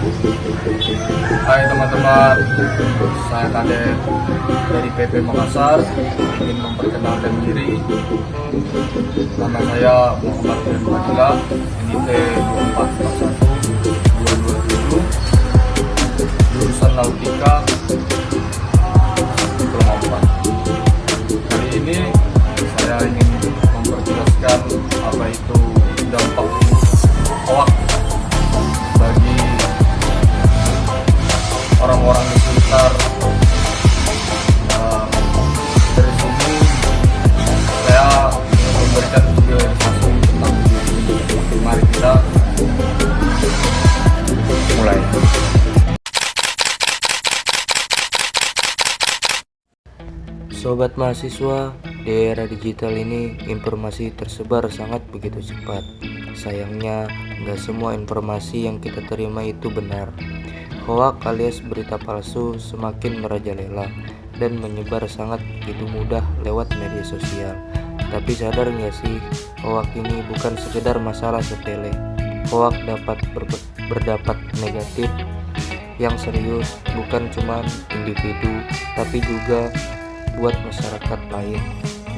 Hai teman-teman, saya Kadet dari PP Makassar. Ingin memperkenalkan diri. Nama saya Muhammad Firman Fadila, NIP 2441227, lulusan Nautika Diploma 4. Kali ini saya ingin memperjelaskan apa itu dampak hoak bagi orang-orang di sekitar. Dari sini saya ingin memberikan video informasi tentang video ini. Mari kita mulai. Sobat mahasiswa, di era digital ini informasi tersebar sangat begitu cepat. Sayangnya, nggak semua informasi yang kita terima itu benar. Hoak alias berita palsu semakin merajalela dan menyebar sangat begitu mudah lewat media sosial. Tapi sadar nggak sih, hoak ini bukan sekedar masalah sepele. Hoak dapat berdampak negatif yang serius, bukan cuma individu, tapi juga buat masyarakat lain.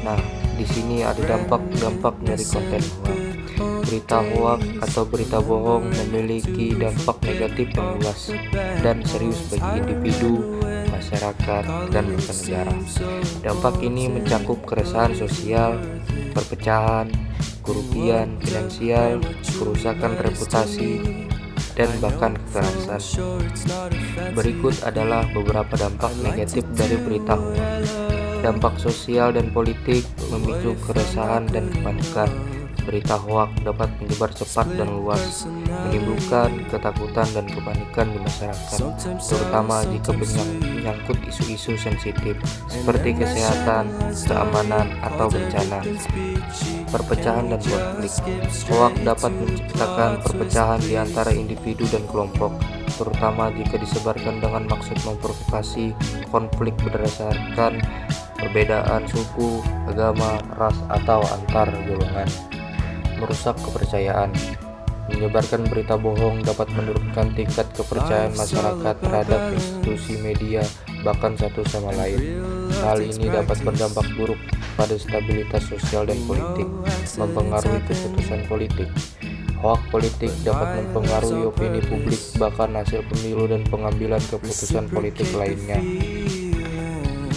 Nah, di sini ada dampak dari konten hoak. Berita hoak atau berita bohong memiliki dampak negatif yang luas dan serius bagi individu, masyarakat, dan bahkan negara. Dampak ini mencakup keresahan sosial, perpecahan, kerugian finansial, kerusakan reputasi, dan bahkan kekerasan. Berikut adalah beberapa dampak negatif dari berita hoak. Dampak sosial dan politik memicu keresahan dan kepanikan. Berita hoak dapat menyebar cepat dan luas, menimbulkan ketakutan dan kepanikan di masyarakat, terutama jika menyangkut isu-isu sensitif seperti kesehatan, keamanan, atau bencana. Perpecahan dan konflik. Hoak dapat menciptakan perpecahan di antara individu dan kelompok, terutama jika disebarkan dengan maksud memprovokasi konflik berdasarkan perbedaan suku, agama, ras, atau antar golongan. Merusak kepercayaan. Menyebarkan berita bohong dapat menurunkan tingkat kepercayaan masyarakat terhadap institusi media, bahkan satu sama lain. Hal ini dapat berdampak buruk pada stabilitas sosial dan politik, mempengaruhi keputusan politik. Hoak politik dapat mempengaruhi opini publik, bahkan hasil pemilu dan pengambilan keputusan politik lainnya.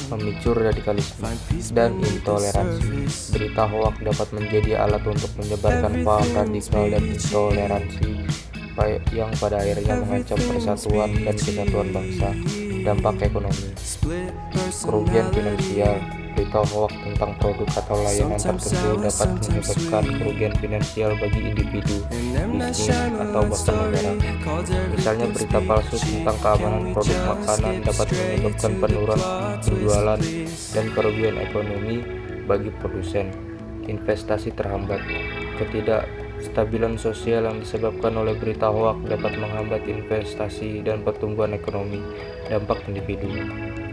Memicu radikalisme dan intoleransi. Berita hoak dapat menjadi alat untuk menyebarkan paham radikal dan intoleransi yang pada akhirnya mengancam persatuan dan kesatuan bangsa. Dampak ekonomi. Kerugian finansial. Berita hoak tentang produk atau layanan tertentu dapat menyebabkan kerugian finansial bagi individu, bisnis, atau bahkan negara. Misalnya berita palsu tentang keamanan produk makanan dapat menyebabkan penurunan penjualan dan kerugian ekonomi bagi produsen. Investasi terhambat. Ketidakstabilan sosial yang disebabkan oleh berita hoak dapat menghambat investasi dan pertumbuhan ekonomi. Dampak individu.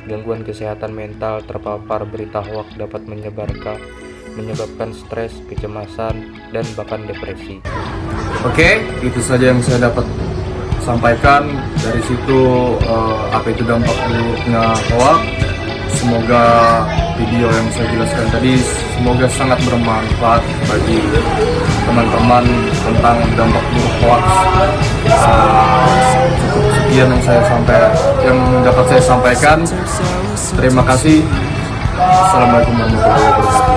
Gangguan kesehatan mental. Terpapar berita hoak dapat menyebabkan stres, kecemasan, dan bahkan depresi. Oke, itu saja yang saya dapat sampaikan. Dari situ apa itu dampak buruknya hoak. Semoga video yang saya jelaskan tadi semoga sangat bermanfaat bagi teman-teman tentang dampak buruk hoax. Cukup sekian yang dapat saya sampaikan. Terima kasih. Assalamualaikum warahmatullahi wabarakatuh.